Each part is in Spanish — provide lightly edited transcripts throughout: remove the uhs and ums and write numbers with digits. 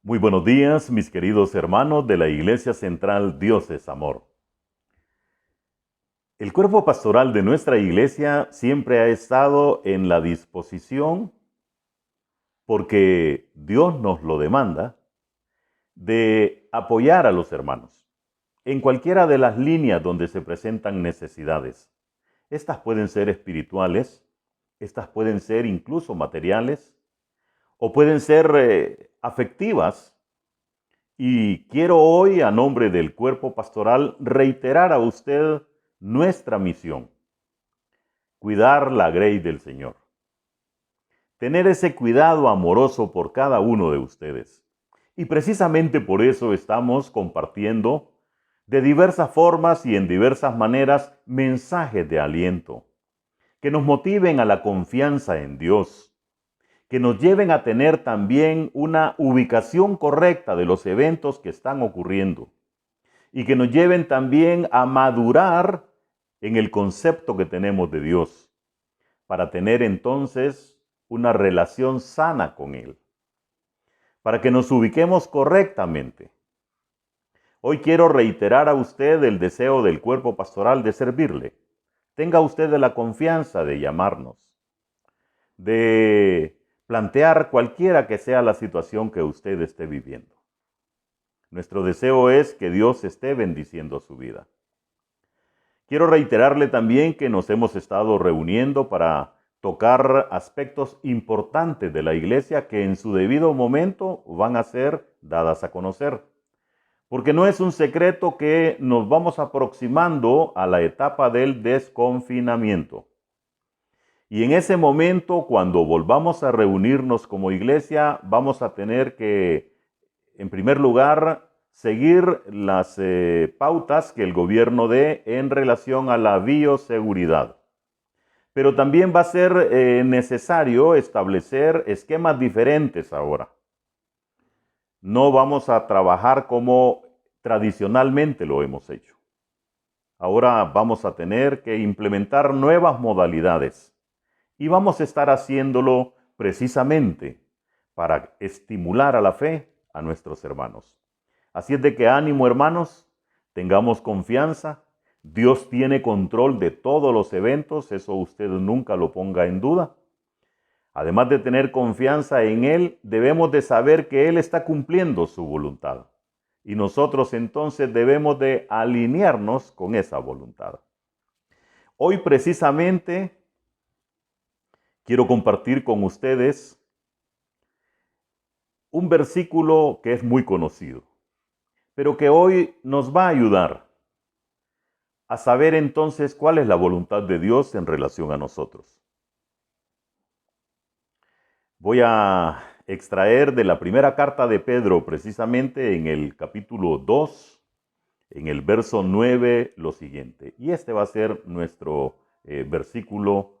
Muy buenos días, mis queridos hermanos de la Iglesia Central Dios es Amor. El cuerpo pastoral de nuestra iglesia siempre ha estado en la disposición, porque Dios nos lo demanda, de apoyar a los hermanos en cualquiera de las líneas donde se presentan necesidades. Estas pueden ser espirituales, estas pueden ser incluso materiales, o pueden ser afectivas. Y quiero hoy, a nombre del cuerpo pastoral, reiterar a usted nuestra misión: cuidar la grey del Señor. Tener ese cuidado amoroso por cada uno de ustedes. Y precisamente por eso estamos compartiendo de diversas formas y en diversas maneras mensajes de aliento, que nos motiven a la confianza en Dios, que nos lleven a tener también una ubicación correcta de los eventos que están ocurriendo y que nos lleven también a madurar en el concepto que tenemos de Dios, para tener entonces una relación sana con Él, para que nos ubiquemos correctamente. Hoy quiero reiterar a usted el deseo del cuerpo pastoral de servirle. Tenga usted la confianza de llamarnos, de plantear cualquiera que sea la situación que usted esté viviendo. Nuestro deseo es que Dios esté bendiciendo su vida. Quiero reiterarle también que nos hemos estado reuniendo para tocar aspectos importantes de la iglesia que en su debido momento van a ser dadas a conocer. Porque no es un secreto que nos vamos aproximando a la etapa del desconfinamiento. Y en ese momento, cuando volvamos a reunirnos como iglesia, vamos a tener que, en primer lugar, seguir las pautas que el gobierno dé en relación a la bioseguridad. Pero también va a ser necesario establecer esquemas diferentes ahora. No vamos a trabajar como tradicionalmente lo hemos hecho. Ahora vamos a tener que implementar nuevas modalidades y vamos a estar haciéndolo precisamente para estimular a la fe a nuestros hermanos. Así es de que ánimo, hermanos, tengamos confianza. Dios tiene control de todos los eventos, eso usted nunca lo ponga en duda. Además de tener confianza en Él, debemos de saber que Él está cumpliendo su voluntad. Y nosotros entonces debemos de alinearnos con esa voluntad. Hoy precisamente quiero compartir con ustedes un versículo que es muy conocido, pero que hoy nos va a ayudar a saber entonces cuál es la voluntad de Dios en relación a nosotros. Voy a extraer de la primera carta de Pedro, precisamente en el capítulo 2, en el verso 9, lo siguiente. Y este va a ser nuestro versículo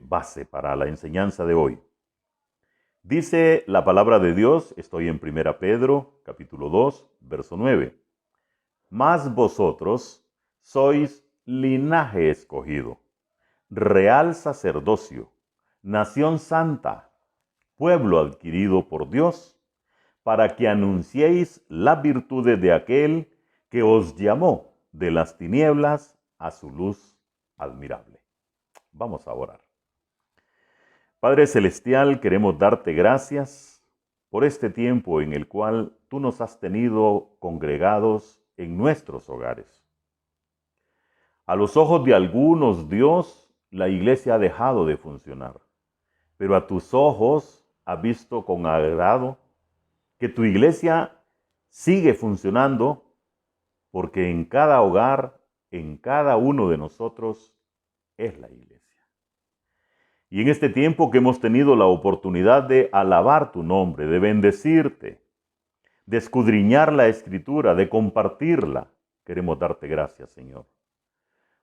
base para la enseñanza de hoy. Dice la palabra de Dios, estoy en primera Pedro, capítulo 2, verso 9. Mas vosotros sois linaje escogido, real sacerdocio, nación santa, pueblo adquirido por Dios, para que anunciéis las virtudes de aquel que os llamó de las tinieblas a su luz admirable. Vamos a orar. Padre Celestial, queremos darte gracias por este tiempo en el cual tú nos has tenido congregados en nuestros hogares. A los ojos de algunos, Dios, la iglesia ha dejado de funcionar, pero a tus ojos has visto con agrado que tu iglesia sigue funcionando, porque en cada hogar, en cada uno de nosotros, es la iglesia. Y en este tiempo que hemos tenido la oportunidad de alabar tu nombre, de bendecirte, de escudriñar la Escritura, de compartirla, queremos darte gracias, Señor,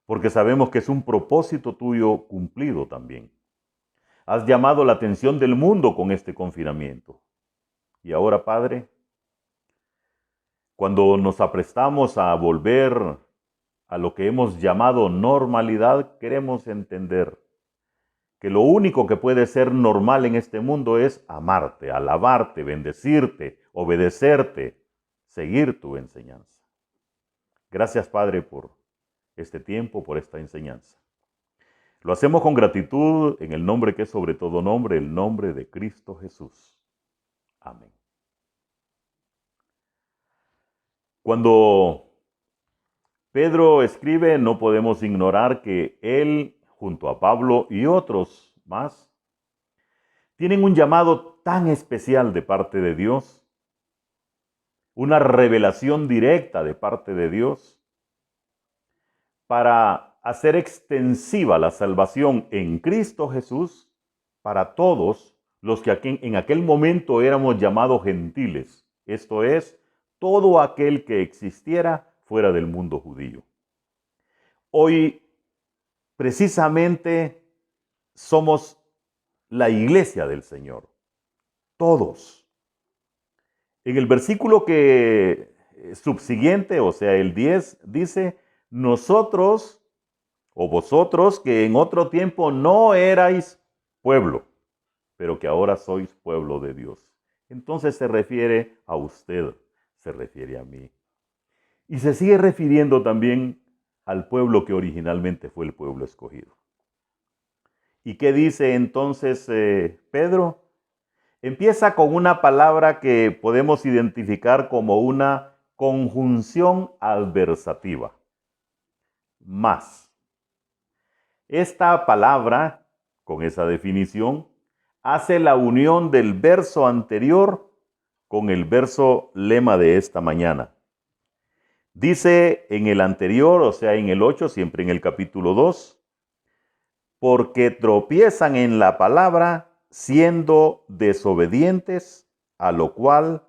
porque sabemos que es un propósito tuyo cumplido también. Has llamado la atención del mundo con este confinamiento. Y ahora, Padre, cuando nos aprestamos a volver a lo que hemos llamado normalidad, queremos entender que lo único que puede ser normal en este mundo es amarte, alabarte, bendecirte, obedecerte, seguir tu enseñanza. Gracias, Padre, por este tiempo, por esta enseñanza. Lo hacemos con gratitud en el nombre que es sobre todo nombre, el nombre de Cristo Jesús. Amén. Cuando Pedro escribe, no podemos ignorar que él, junto a Pablo y otros más, tienen un llamado tan especial de parte de Dios, una revelación directa de parte de Dios, para hacer extensiva la salvación en Cristo Jesús para todos los que en aquel momento éramos llamados gentiles, esto es, todo aquel que existiera fuera del mundo judío. Hoy, precisamente, somos la iglesia del Señor, todos. En el versículo que subsiguiente, o sea, el 10, dice, nosotros o vosotros que en otro tiempo no erais pueblo, pero que ahora sois pueblo de Dios. Entonces se refiere a usted, se refiere a mí. Y se sigue refiriendo también al pueblo que originalmente fue el pueblo escogido. ¿Y qué dice entonces Pedro? Empieza con una palabra que podemos identificar como una conjunción adversativa. Más. Esta palabra, con esa definición, hace la unión del verso anterior con el verso lema de esta mañana. Dice en el anterior, o sea, en el 8, siempre en el capítulo 2, porque tropiezan en la palabra siendo desobedientes, a lo cual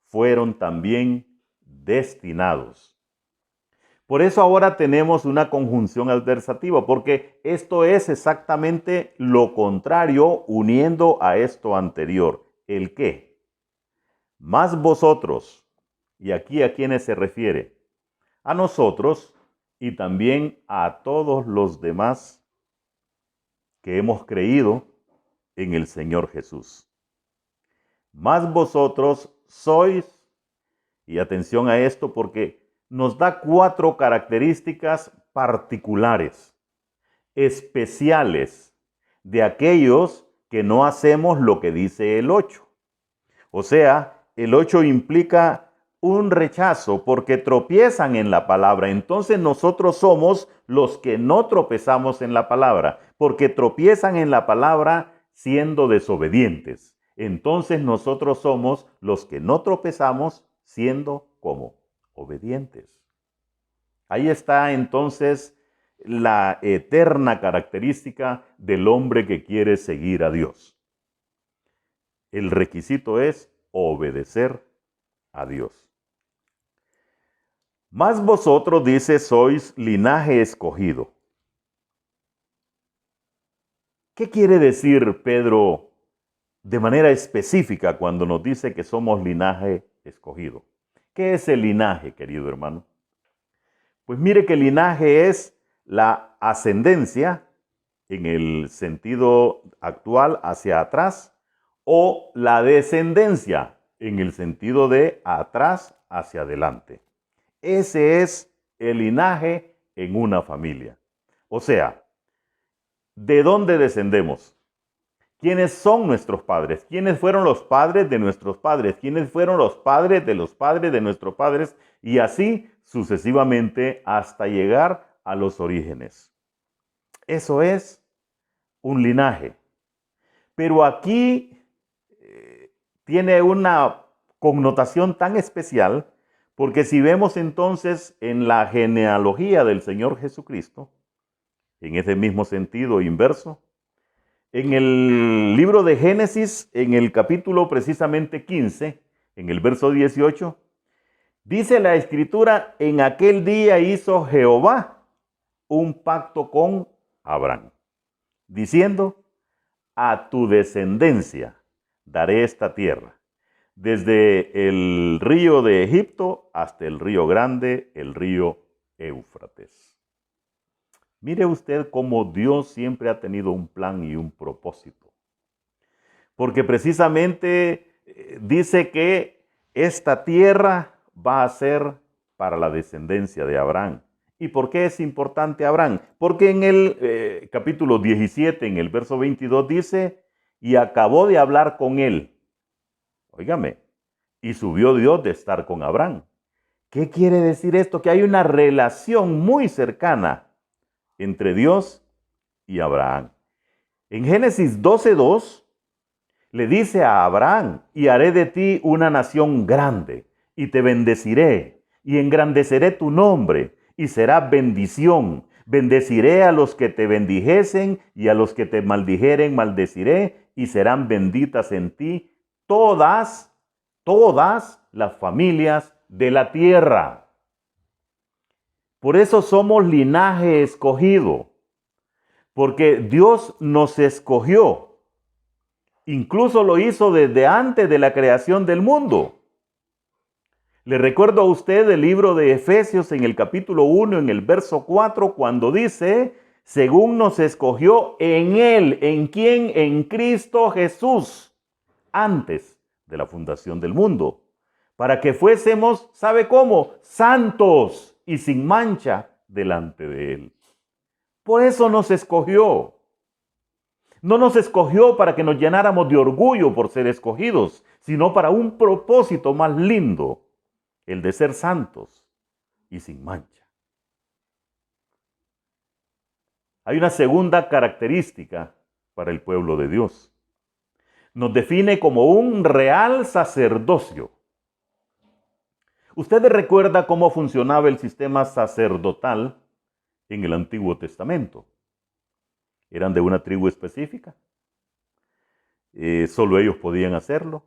fueron también destinados. Por eso ahora tenemos una conjunción adversativa, porque esto es exactamente lo contrario uniendo a esto anterior. ¿El qué? Más vosotros, y aquí a quienes se refiere, a nosotros y también a todos los demás que hemos creído en el Señor Jesús. Más vosotros sois, y atención a esto porque nos da 4 características particulares, especiales, de aquellos que no hacemos lo que dice el 8. O sea, el 8 implica un rechazo porque tropiezan en la palabra. Entonces nosotros somos los que no tropezamos en la palabra, porque tropiezan en la palabra siendo desobedientes. Entonces nosotros somos los que no tropezamos siendo como obedientes. Ahí está entonces la eterna característica del hombre que quiere seguir a Dios. El requisito es obedecer a Dios. Más vosotros, dice, sois linaje escogido. ¿Qué quiere decir Pedro de manera específica cuando nos dice que somos linaje escogido? ¿Qué es el linaje, querido hermano? Pues mire que el linaje es la ascendencia en el sentido actual hacia atrás o la descendencia en el sentido de atrás hacia adelante. Ese es el linaje en una familia. O sea, ¿de dónde descendemos? ¿Quiénes son nuestros padres? ¿Quiénes fueron los padres de nuestros padres? ¿Quiénes fueron los padres de nuestros padres? Y así sucesivamente hasta llegar a los orígenes. Eso es un linaje. Pero aquí tiene una connotación tan especial porque si vemos entonces en la genealogía del Señor Jesucristo, en ese mismo sentido inverso, en el libro de Génesis, en el capítulo precisamente 15, en el verso 18, dice la Escritura, en aquel día hizo Jehová un pacto con Abraham, diciendo, a tu descendencia daré esta tierra, desde el río de Egipto hasta el río grande, el río Éufrates. Mire usted cómo Dios siempre ha tenido un plan y un propósito. Porque precisamente dice que esta tierra va a ser para la descendencia de Abraham. ¿Y por qué es importante Abraham? Porque en el capítulo 17, en el verso 22 dice, y acabó de hablar con él. Óigame, y subió Dios de estar con Abraham. ¿Qué quiere decir esto? Que hay una relación muy cercana entre Dios y Abraham. En Génesis 12:2 le dice a Abraham, y haré de ti una nación grande, y te bendeciré, y engrandeceré tu nombre, y será bendición. Bendeciré a los que te bendijesen, y a los que te maldijeren maldeciré, y serán benditas en ti todas las familias de la tierra. Por eso somos linaje escogido, porque Dios nos escogió. Incluso lo hizo desde antes de la creación del mundo. Le recuerdo a usted el libro de Efesios en el capítulo 1, en el verso 4, cuando dice, según nos escogió en Él, ¿en quién? En Cristo Jesús, antes de la fundación del mundo, para que fuésemos, ¿sabe cómo? Santos y sin mancha delante de Él. Por eso nos escogió. No nos escogió para que nos llenáramos de orgullo por ser escogidos, sino para un propósito más lindo, el de ser santos y sin mancha. Hay una segunda característica para el pueblo de Dios. Nos define como un real sacerdocio. ¿Usted recuerda cómo funcionaba el sistema sacerdotal en el Antiguo Testamento? ¿Eran de una tribu específica? ¿Solo ellos podían hacerlo?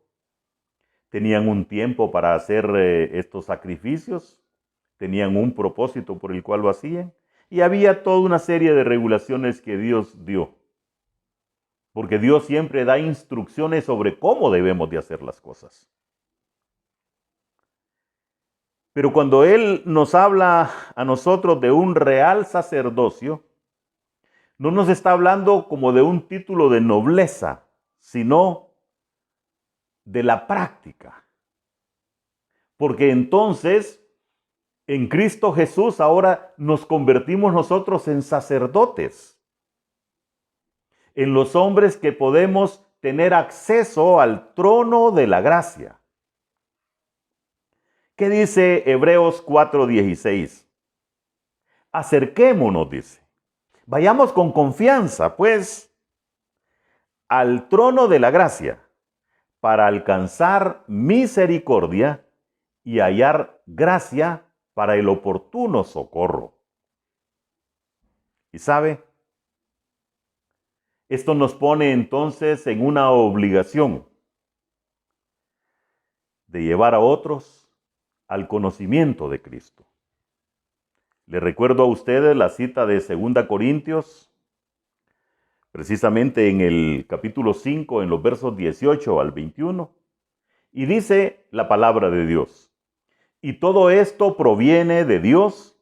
¿Tenían un tiempo para hacer estos sacrificios? ¿Tenían un propósito por el cual lo hacían? Y había toda una serie de regulaciones que Dios dio. Porque Dios siempre da instrucciones sobre cómo debemos de hacer las cosas. Pero cuando Él nos habla a nosotros de un real sacerdocio, no nos está hablando como de un título de nobleza, sino de la práctica. Porque entonces, en Cristo Jesús, ahora nos convertimos nosotros en sacerdotes, en los hombres que podemos tener acceso al trono de la gracia. ¿Qué dice Hebreos 4:16? Acerquémonos, dice. Vayamos con confianza, pues, al trono de la gracia, para alcanzar misericordia y hallar gracia para el oportuno socorro. ¿Y sabe? Esto nos pone entonces en una obligación de llevar a otros al conocimiento de Cristo. Le recuerdo a ustedes la cita de 2 Corintios, precisamente en el capítulo 5, en los versos 18 al 21, y dice la palabra de Dios. Y todo esto proviene de Dios,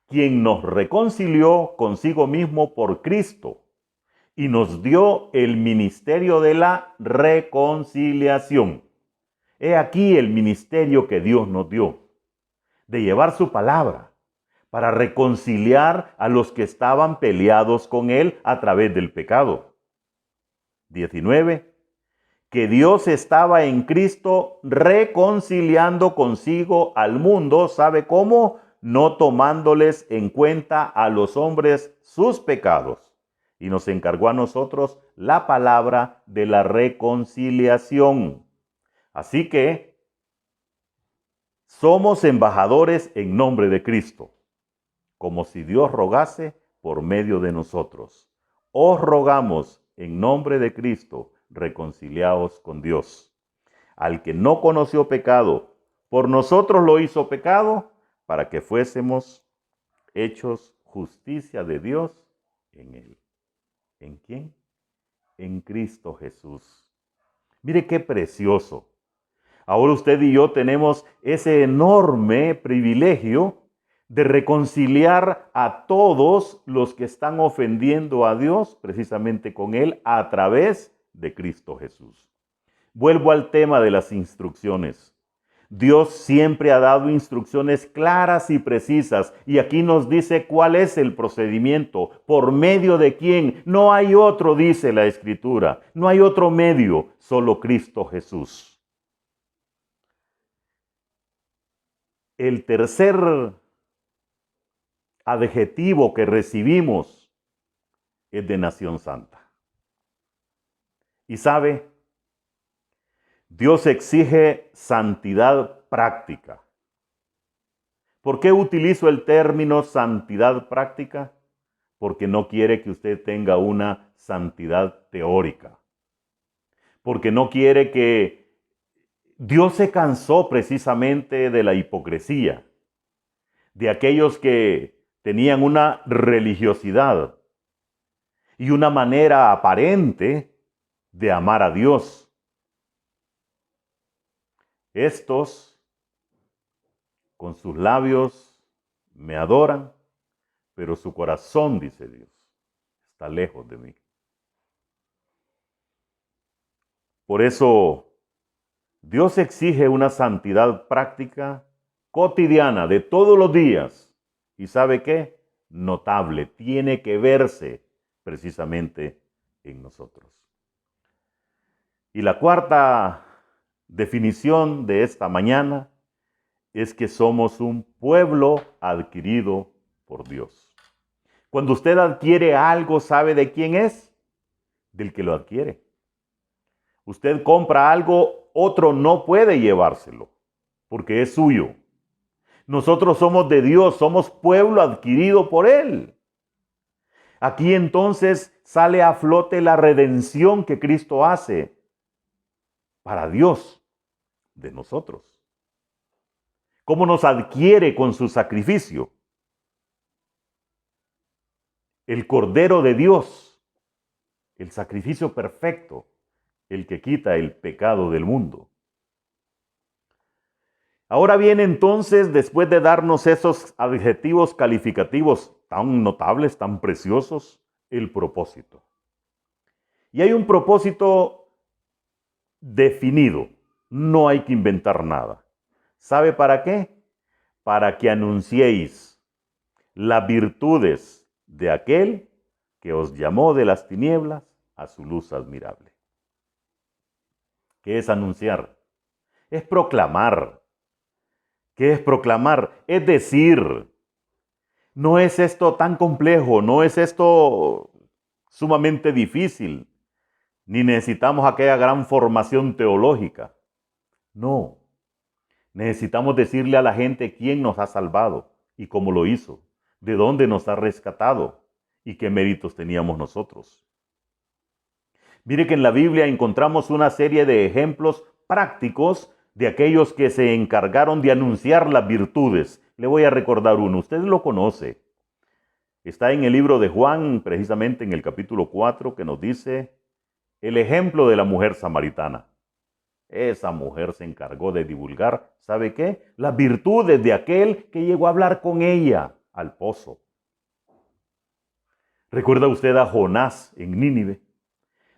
quien nos reconcilió consigo mismo por Cristo y nos dio el ministerio de la reconciliación. He aquí el ministerio que Dios nos dio, de llevar su palabra para reconciliar a los que estaban peleados con Él a través del pecado. 19. Que Dios estaba en Cristo reconciliando consigo al mundo, ¿sabe cómo? No tomándoles en cuenta a los hombres sus pecados. Y nos encargó a nosotros la palabra de la reconciliación. Así que somos embajadores en nombre de Cristo, como si Dios rogase por medio de nosotros. Os rogamos en nombre de Cristo, reconciliaos con Dios. Al que no conoció pecado, por nosotros lo hizo pecado, para que fuésemos hechos justicia de Dios en él. ¿En quién? En Cristo Jesús. Mire qué precioso. Ahora usted y yo tenemos ese enorme privilegio de reconciliar a todos los que están ofendiendo a Dios precisamente con Él a través de Cristo Jesús. Vuelvo al tema de las instrucciones. Dios siempre ha dado instrucciones claras y precisas, y aquí nos dice cuál es el procedimiento, por medio de quién. No hay otro, dice la Escritura, no hay otro medio, solo Cristo Jesús. El tercer adjetivo que recibimos es de nación santa. Y sabe, Dios exige santidad práctica. ¿Por qué utilizo el término santidad práctica? Porque no quiere que usted tenga una santidad teórica. Porque no quiere que... Dios se cansó precisamente de la hipocresía, de aquellos que tenían una religiosidad y una manera aparente de amar a Dios. Estos, con sus labios, me adoran, pero su corazón, dice Dios, está lejos de mí. Por eso, Dios exige una santidad práctica, cotidiana, de todos los días. ¿Y sabe qué? Notable, tiene que verse precisamente en nosotros. Y la cuarta definición de esta mañana es que somos un pueblo adquirido por Dios. Cuando usted adquiere algo, ¿sabe de quién es? Del que lo adquiere. Usted compra algo, otro no puede llevárselo, porque es suyo. Nosotros somos de Dios, somos pueblo adquirido por Él. Aquí entonces sale a flote la redención que Cristo hace para Dios de nosotros. ¿Cómo nos adquiere con su sacrificio? El Cordero de Dios, el sacrificio perfecto, el que quita el pecado del mundo. Ahora viene entonces, después de darnos esos adjetivos calificativos tan notables, tan preciosos, el propósito. Y hay un propósito definido, no hay que inventar nada. ¿Sabe para qué? Para que anunciéis las virtudes de aquel que os llamó de las tinieblas a su luz admirable. ¿Qué es anunciar? Es proclamar. ¿Qué es proclamar? Es decir, no es esto tan complejo, no es esto sumamente difícil, ni necesitamos aquella gran formación teológica. No, necesitamos decirle a la gente quién nos ha salvado y cómo lo hizo, de dónde nos ha rescatado y qué méritos teníamos nosotros. Mire que en la Biblia encontramos una serie de ejemplos prácticos de aquellos que se encargaron de anunciar las virtudes. Le voy a recordar uno, usted lo conoce. Está en el libro de Juan, precisamente en el capítulo 4, que nos dice el ejemplo de la mujer samaritana. Esa mujer se encargó de divulgar, ¿sabe qué? Las virtudes de aquel que llegó a hablar con ella al pozo. ¿Recuerda usted a Jonás en Nínive?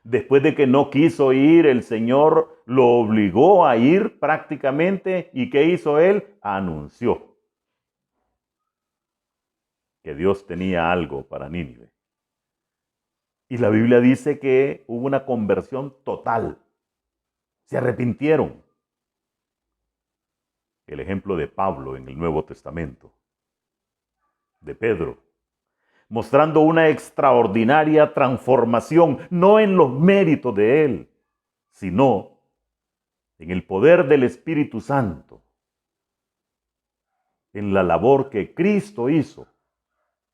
Después de que no quiso ir, el Señor lo obligó a ir prácticamente. ¿Y qué hizo él? Anunció que Dios tenía algo para Nínive. Y la Biblia dice que hubo una conversión total. Se arrepintieron. El ejemplo de Pablo en el Nuevo Testamento, de Pedro, mostrando una extraordinaria transformación, no en los méritos de él, sino en el poder del Espíritu Santo, en la labor que Cristo hizo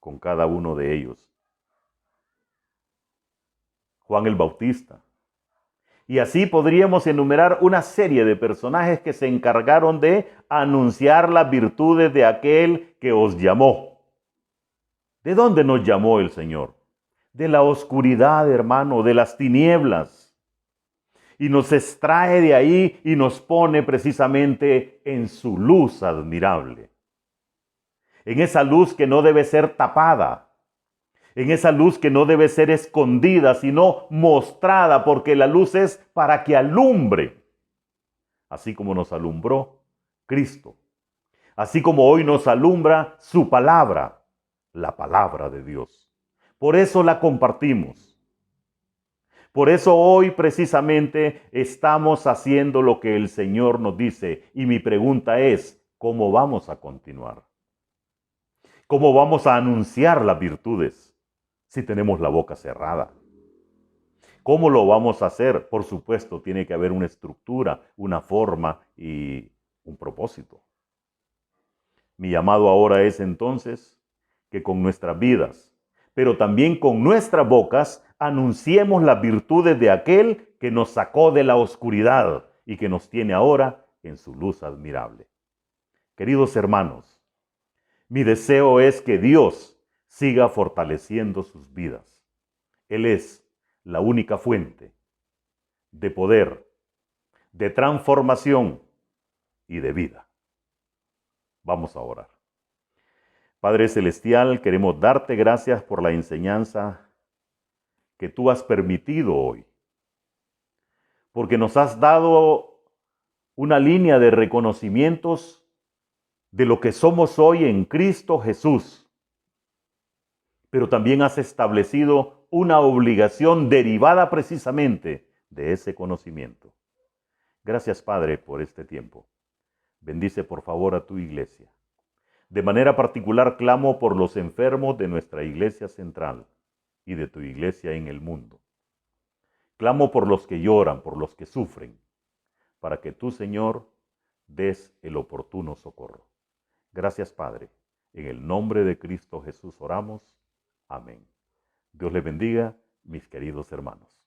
con cada uno de ellos. Juan el Bautista. Y así podríamos enumerar una serie de personajes que se encargaron de anunciar las virtudes de aquel que os llamó. ¿De dónde nos llamó el Señor? De la oscuridad, hermano, de las tinieblas. Y nos extrae de ahí y nos pone precisamente en su luz admirable. en esa luz que no debe ser tapada, en esa luz que no debe ser escondida, sino mostrada, porque la luz es para que alumbre, así como nos alumbró Cristo, así como hoy nos alumbra su palabra, la palabra de Dios. Por eso la compartimos. Por eso hoy precisamente estamos haciendo lo que el Señor nos dice. Y mi pregunta es, ¿cómo vamos a continuar? ¿Cómo vamos a anunciar las virtudes si tenemos la boca cerrada? ¿Cómo lo vamos a hacer? Por supuesto, tiene que haber una estructura, una forma y un propósito. Mi llamado ahora es entonces que con nuestras vidas, pero también con nuestras bocas, anunciemos las virtudes de aquel que nos sacó de la oscuridad y que nos tiene ahora en su luz admirable. Queridos hermanos, mi deseo es que Dios siga fortaleciendo sus vidas. Él es la única fuente de poder, de transformación y de vida. Vamos a orar. Padre Celestial, queremos darte gracias por la enseñanza que tú has permitido hoy, porque nos has dado una línea de reconocimientos de lo que somos hoy en Cristo Jesús, pero también has establecido una obligación derivada precisamente de ese conocimiento. Gracias, Padre, por este tiempo. Bendice por favor a tu iglesia. De manera particular clamo por los enfermos de nuestra iglesia central y de tu iglesia en el mundo. Clamo por los que lloran, por los que sufren, para que tú, Señor, des el oportuno socorro. Gracias, Padre. En el nombre de Cristo Jesús oramos. Amén. Dios les bendiga, mis queridos hermanos.